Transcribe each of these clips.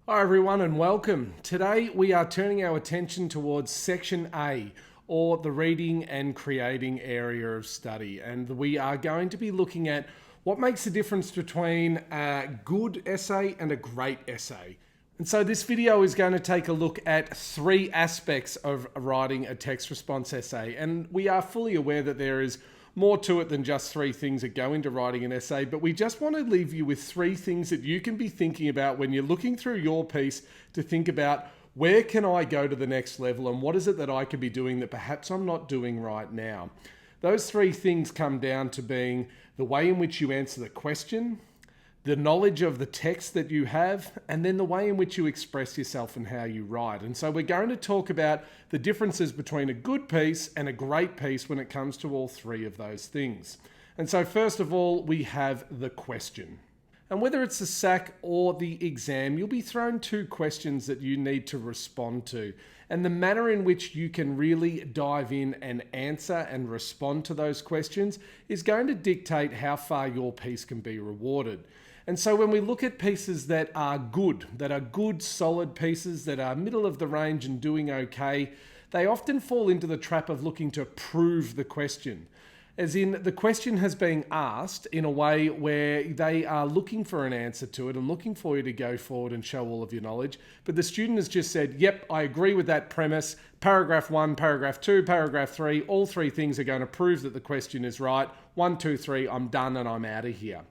Hi everyone and welcome. Today we are turning our attention towards section A, or the reading and creating area of study, and we are going to be looking at what makes the difference between a good essay and a great essay. And so this video is going to take a look at three aspects of writing a text response essay, and we are fully aware that there is more to it than just three things that go into writing an essay, but we just want to leave you with three things that you can be thinking about when you're looking through your piece to think about, where can I go to the next level and what is it that I could be doing that perhaps I'm not doing right now? Those three things come down to being the way in which you answer the question, the knowledge of the text that you have, and then the way in which you express yourself and how you write. And so we're going to talk about the differences between a good piece and a great piece when it comes to all three of those things. And so first of all, we have the question. And whether it's the SAC or the exam, you'll be thrown two questions that you need to respond to. And the manner in which you can really dive in and answer and respond to those questions is going to dictate how far your piece can be rewarded. And so when we look at pieces that are good, solid pieces that are middle of the range and doing okay, they often fall into the trap of looking to prove the question. As in, the question has been asked in a way where they are looking for an answer to it and looking for you to go forward and show all of your knowledge. But the student has just said, yep, I agree with that premise. Paragraph 1, paragraph 2, paragraph 3, all three things are going to prove that the question is right. 1, 2, 3, I'm done and I'm out of here.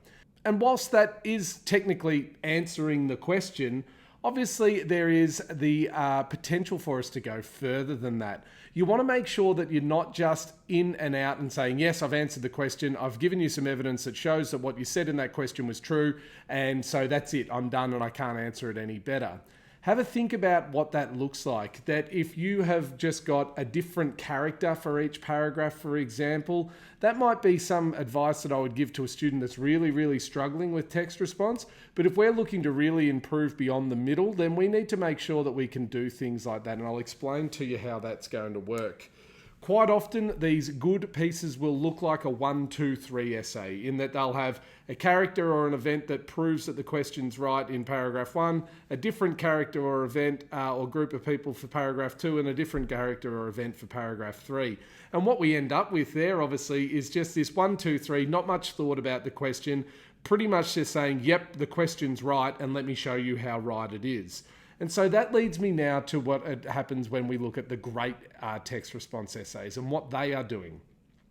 And whilst that is technically answering the question, obviously there is the potential for us to go further than that. You want to make sure that you're not just in and out and saying, yes, I've answered the question, I've given you some evidence that shows that what you said in that question was true, and so that's it, I'm done and I can't answer it any better. Have a think about what that looks like. That if you have just got a different character for each paragraph, for example, that might be some advice that I would give to a student that's really struggling with text response. But if we're looking to really improve beyond the middle, then we need to make sure that we can do things like that. And I'll explain to you how that's going to work. Quite often, these good pieces will look like a 1, 2, 3 essay, in that they'll have a character or an event that proves that the question's right in paragraph 1, a different character or event or group of people for paragraph 2, and a different character or event for paragraph 3. And what we end up with there, obviously, is just this 1, 2, 3, not much thought about the question, pretty much just saying, yep, the question's right, and let me show you how right it is. And so that leads me now to what happens when we look at the great text response essays and what they are doing.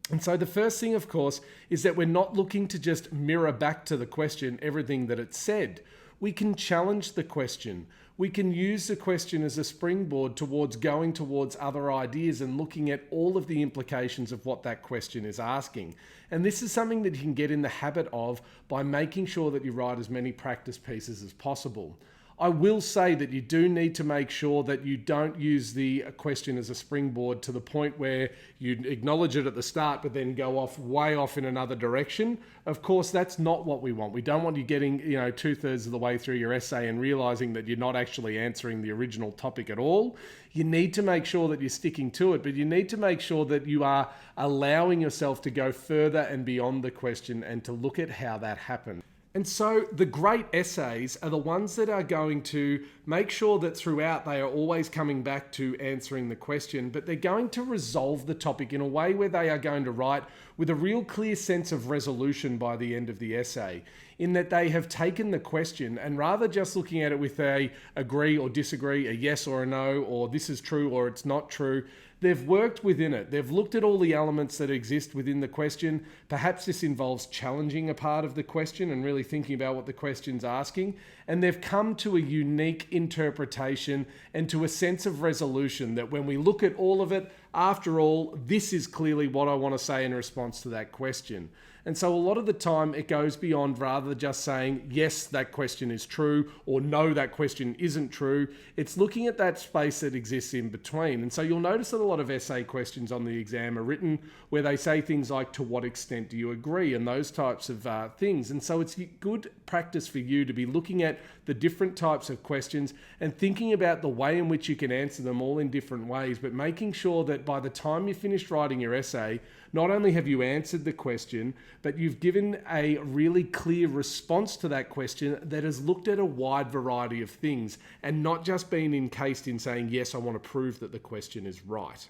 And so the first thing, of course, is that we're not looking to just mirror back to the question everything that it said. We can challenge the question. We can use the question as a springboard towards going towards other ideas and looking at all of the implications of what that question is asking. And this is something that you can get in the habit of by making sure that you write as many practice pieces as possible. I will say that you do need to make sure that you don't use the question as a springboard to the point where you acknowledge it at the start but then go off way off in another direction. Of course, that's not what we want. We don't want you getting 2/3 of the way through your essay and realizing that you're not actually answering the original topic at all. You need to make sure that you're sticking to it, but you need to make sure that you are allowing yourself to go further and beyond the question and to look at how that happened. And so the great essays are the ones that are going to make sure that throughout they are always coming back to answering the question, but they're going to resolve the topic in a way where they are going to write with a real clear sense of resolution by the end of the essay, in that they have taken the question and rather just looking at it with a agree or disagree, a yes or a no, or this is true or it's not true, they've worked within it. They've looked at all the elements that exist within the question. Perhaps this involves challenging a part of the question and really thinking about what the question's asking. And they've come to a unique interpretation and to a sense of resolution that when we look at all of it, after all, this is clearly what I want to say in response to that question. And so a lot of the time it goes beyond rather just saying, yes, that question is true, or no, that question isn't true. It's looking at that space that exists in between. And so you'll notice that a lot of essay questions on the exam are written where they say things like, to what extent do you agree? And those types of things. And so it's good practice for you to be looking at the different types of questions and thinking about the way in which you can answer them all in different ways, but making sure that by the time you finish writing your essay, not only have you answered the question, but you've given a really clear response to that question that has looked at a wide variety of things and not just been encased in saying, yes, I want to prove that the question is right.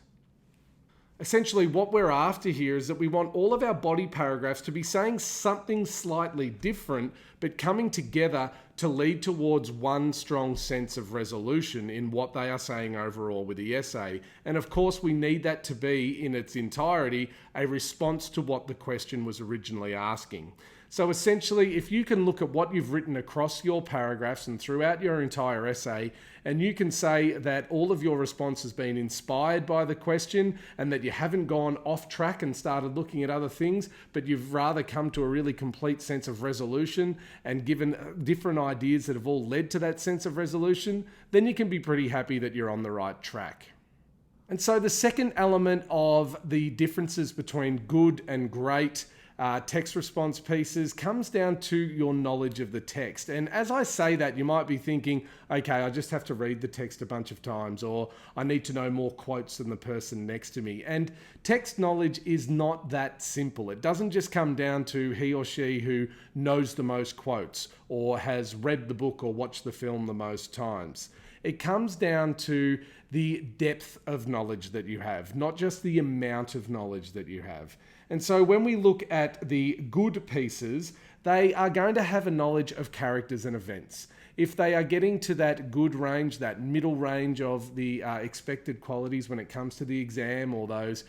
Essentially, what we're after here is that we want all of our body paragraphs to be saying something slightly different, but coming together to lead towards one strong sense of resolution in what they are saying overall with the essay. And of course, we need that to be, in its entirety, a response to what the question was originally asking. So essentially, if you can look at what you've written across your paragraphs and throughout your entire essay, and you can say that all of your response has been inspired by the question and that you haven't gone off track and started looking at other things, but you've rather come to a really complete sense of resolution and given different ideas that have all led to that sense of resolution, then you can be pretty happy that you're on the right track. And so the second element of the differences between good and great text response pieces comes down to your knowledge of the text. And as I say that, you might be thinking, okay, I just have to read the text a bunch of times, or I need to know more quotes than the person next to me. And text knowledge is not that simple. It doesn't just come down to he or she who knows the most quotes or has read the book or watched the film the most times. It comes down to the depth of knowledge that you have, not just the amount of knowledge that you have. And so when we look at the good pieces, they are going to have a knowledge of characters and events. If they are getting to that good range, that middle range of the expected qualities when it comes to the exam, or those,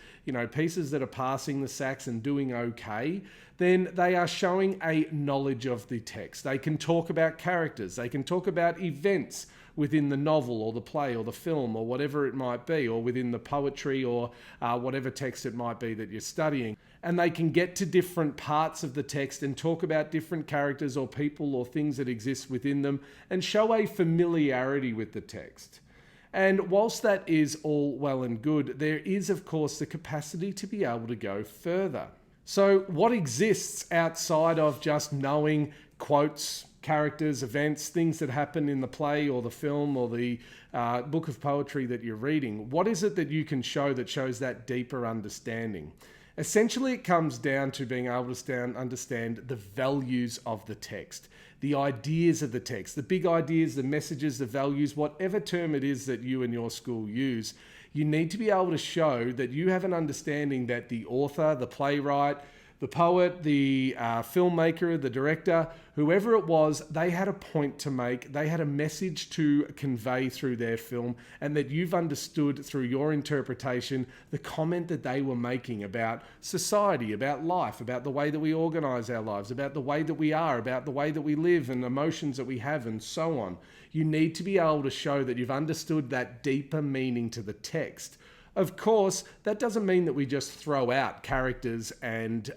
pieces that are passing the SACs and doing okay, then they are showing a knowledge of the text. They can talk about characters, they can talk about events within the novel or the play or the film or whatever it might be, or within the poetry or whatever text it might be that you're studying. And they can get to different parts of the text and talk about different characters or people or things that exist within them and show a familiarity with the text. And whilst that is all well and good, there is, of course, the capacity to be able to go further. So what exists outside of just knowing quotes, characters, events, things that happen in the play or the film or the book of poetry that you're reading? What is it that you can show that shows that deeper understanding? Essentially, it comes down to being able to understand the values of the text, the ideas of the text, the big ideas, the messages, the values, whatever term it is that you and your school use. You need to be able to show that you have an understanding that the author, the playwright, the poet, the filmmaker, the director, whoever it was, they had a point to make, they had a message to convey through their film, and that you've understood through your interpretation the comment that they were making about society, about life, about the way that we organize our lives, about the way that we are, about the way that we live and emotions that we have, and so on. You need to be able to show that you've understood that deeper meaning to the text. Of course, that doesn't mean that we just throw out characters and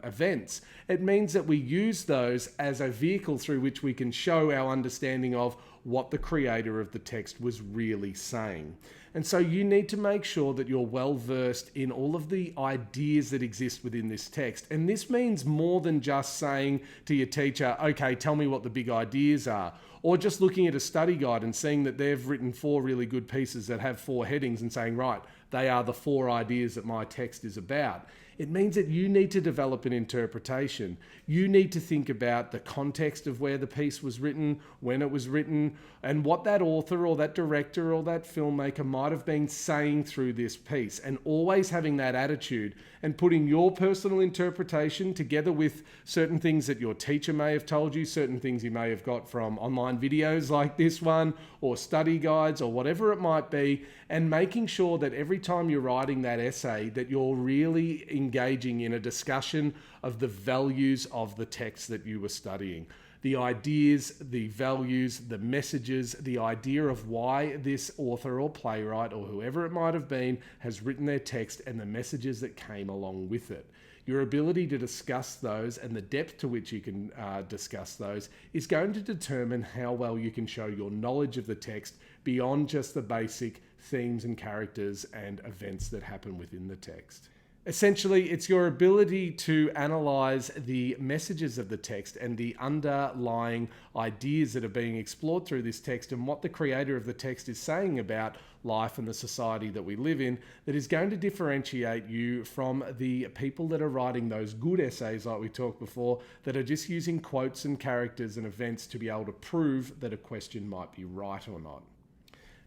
events. It means that we use those as a vehicle through which we can show our understanding of what the creator of the text was really saying. And so you need to make sure that you're well versed in all of the ideas that exist within this text. And this means more than just saying to your teacher, okay, tell me what the big ideas are. Or just looking at a study guide and seeing that they've written 4 really good pieces that have 4 headings and saying, right, they are the 4 ideas that my text is about. It means that you need to develop an interpretation. You need to think about the context of where the piece was written, when it was written, and what that author or that director or that filmmaker might have been saying through this piece. And always having that attitude and putting your personal interpretation together with certain things that your teacher may have told you, certain things you may have got from online videos like this one, or study guides, or whatever it might be, and making sure that every time you're writing that essay that you're really engaging in a discussion of the values of the text that you were studying. The ideas, the values, the messages, the idea of why this author or playwright or whoever it might have been has written their text, and the messages that came along with it. Your ability to discuss those and the depth to which you can discuss those is going to determine how well you can show your knowledge of the text beyond just the basic themes and characters and events that happen within the text. Essentially, it's your ability to analyze the messages of the text and the underlying ideas that are being explored through this text and what the creator of the text is saying about life and the society that we live in that is going to differentiate you from the people that are writing those good essays like we talked before that are just using quotes and characters and events to be able to prove that a question might be right or not.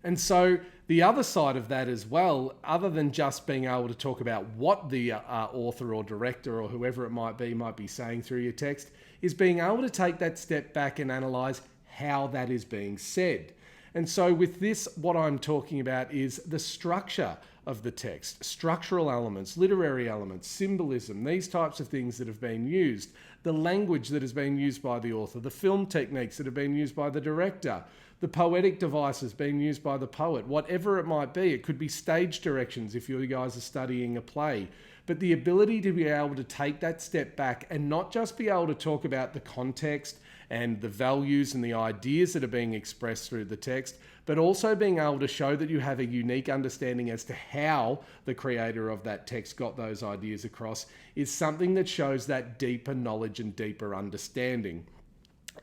And so the other side of that as well, other than just being able to talk about what the author or director or whoever it might be saying through your text, is being able to take that step back and analyze how that is being said. And so with this, what I'm talking about is the structure of the text, structural elements, literary elements, symbolism, these types of things that have been used, the language that has been used by the author, the film techniques that have been used by the director, the poetic devices being used by the poet, whatever it might be. It could be stage directions if you guys are studying a play. But the ability to be able to take that step back and not just be able to talk about the context and the values and the ideas that are being expressed through the text, but also being able to show that you have a unique understanding as to how the creator of that text got those ideas across is something that shows that deeper knowledge and deeper understanding.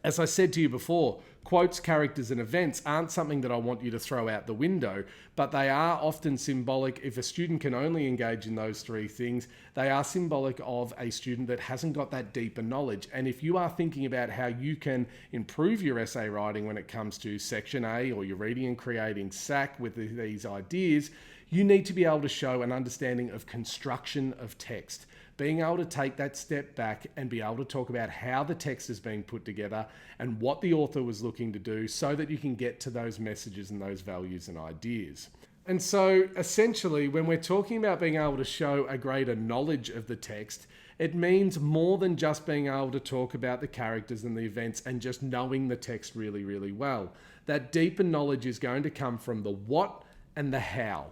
As I said to you before, quotes, characters, and events aren't something that I want you to throw out the window, but they are often symbolic. If a student can only engage in those three things, they are symbolic of a student that hasn't got that deeper knowledge. And if you are thinking about how you can improve your essay writing when it comes to Section A or your reading and creating SAC with these ideas, you need to be able to show an understanding of construction of text. Being able to take that step back and be able to talk about how the text is being put together and what the author was looking to do so that you can get to those messages and those values and ideas. And so essentially, when we're talking about being able to show a greater knowledge of the text, it means more than just being able to talk about the characters and the events and just knowing the text really, really well. That deeper knowledge is going to come from the what and the how.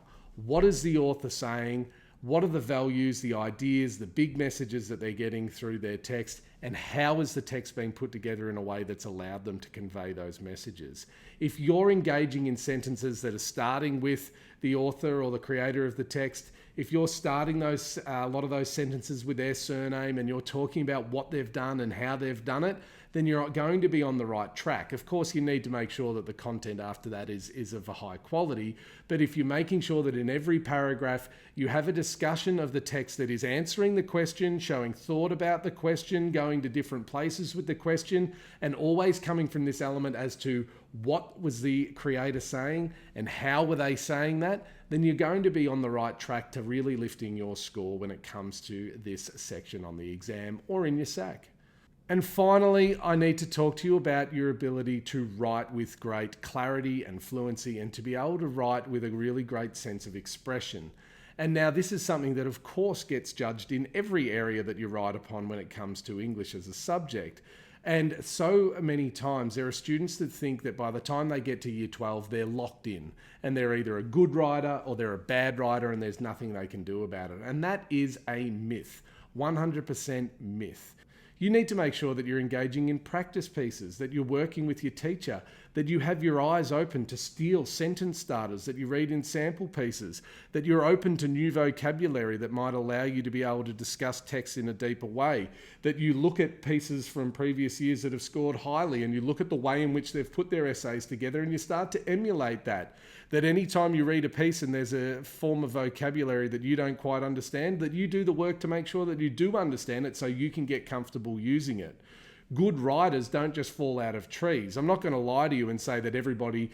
What is the author saying? What are the values, the ideas, the big messages that they're getting through their text, and how is the text being put together in a way that's allowed them to convey those messages? If you're engaging in sentences that are starting with the author or the creator of the text, if you're starting those a lot of those sentences with their surname and you're talking about what they've done and how they've done it, then you're going to be on the right track. Of course, you need to make sure that the content after that is of a high quality. But if you're making sure that in every paragraph you have a discussion of the text that is answering the question, showing thought about the question, going to different places with the question, and always coming from this element as to what was the creator saying and how were they saying that, then you're going to be on the right track to really lifting your score when it comes to this section on the exam or in your SAC. And finally, I need to talk to you about your ability to write with great clarity and fluency and to be able to write with a really great sense of expression. And now this is something that of course gets judged in every area that you write upon when it comes to English as a subject. And so many times there are students that think that by the time they get to year 12, they're locked in and they're either a good writer or they're a bad writer and there's nothing they can do about it. And that is a myth, 100% myth. You need to make sure that you're engaging in practice pieces, that you're working with your teacher, that you have your eyes open to steal sentence starters, that you read in sample pieces, that you're open to new vocabulary that might allow you to be able to discuss text in a deeper way, that you look at pieces from previous years that have scored highly and you look at the way in which they've put their essays together and you start to emulate that. That anytime you read a piece and there's a form of vocabulary that you don't quite understand, that you do the work to make sure that you do understand it so you can get comfortable using it. Good writers don't just fall out of trees. I'm not going to lie to you and say that everybody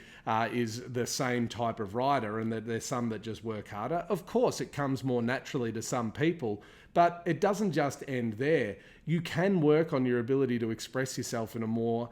is the same type of writer and that there's some that just work harder. Of course, it comes more naturally to some people, but it doesn't just end there. You can work on your ability to express yourself in a more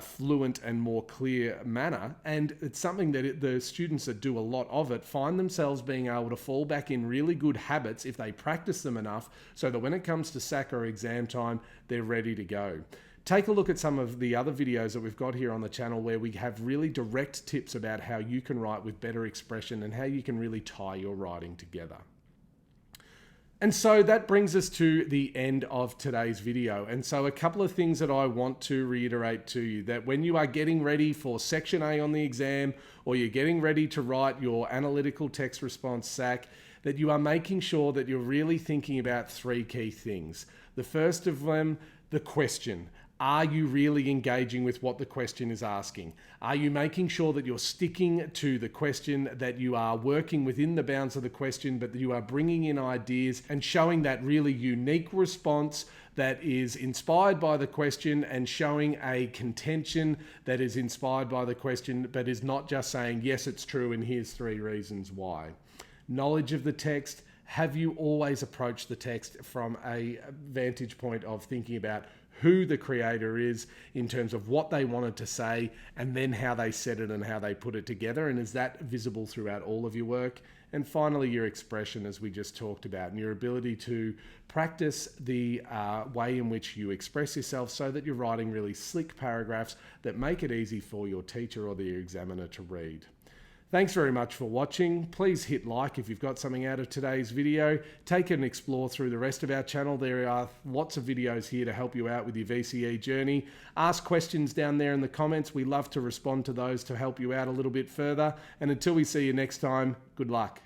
fluent and more clear manner. And it's something that the students that do a lot of it find themselves being able to fall back in really good habits if they practice them enough so that when it comes to SAC or exam time, they're ready to go. Take a look at some of the other videos that we've got here on the channel where we have really direct tips about how you can write with better expression and how you can really tie your writing together. And so that brings us to the end of today's video. And so a couple of things that I want to reiterate to you, that when you are getting ready for Section A on the exam, or you're getting ready to write your analytical text response SAC, that you are making sure that you're really thinking about three key things. The first of them, the question. Are you really engaging with what the question is asking? Are you making sure that you're sticking to the question, that you are working within the bounds of the question, but that you are bringing in ideas and showing that really unique response that is inspired by the question, and showing a contention that is inspired by the question, but is not just saying, yes, it's true, and here's three reasons why. Knowledge of the text. Have you always approached the text from a vantage point of thinking about who the creator is in terms of what they wanted to say, and then how they said it and how they put it together? And is that visible throughout all of your work? And finally, your expression, as we just talked about, and your ability to practice the way in which you express yourself so that you're writing really slick paragraphs that make it easy for your teacher or the examiner to read. Thanks very much for watching. Please hit like if you've got something out of today's video. Take and explore through the rest of our channel. There are lots of videos here to help you out with your VCE journey. Ask questions down there in the comments. We love to respond to those to help you out a little bit further. And until we see you next time, good luck.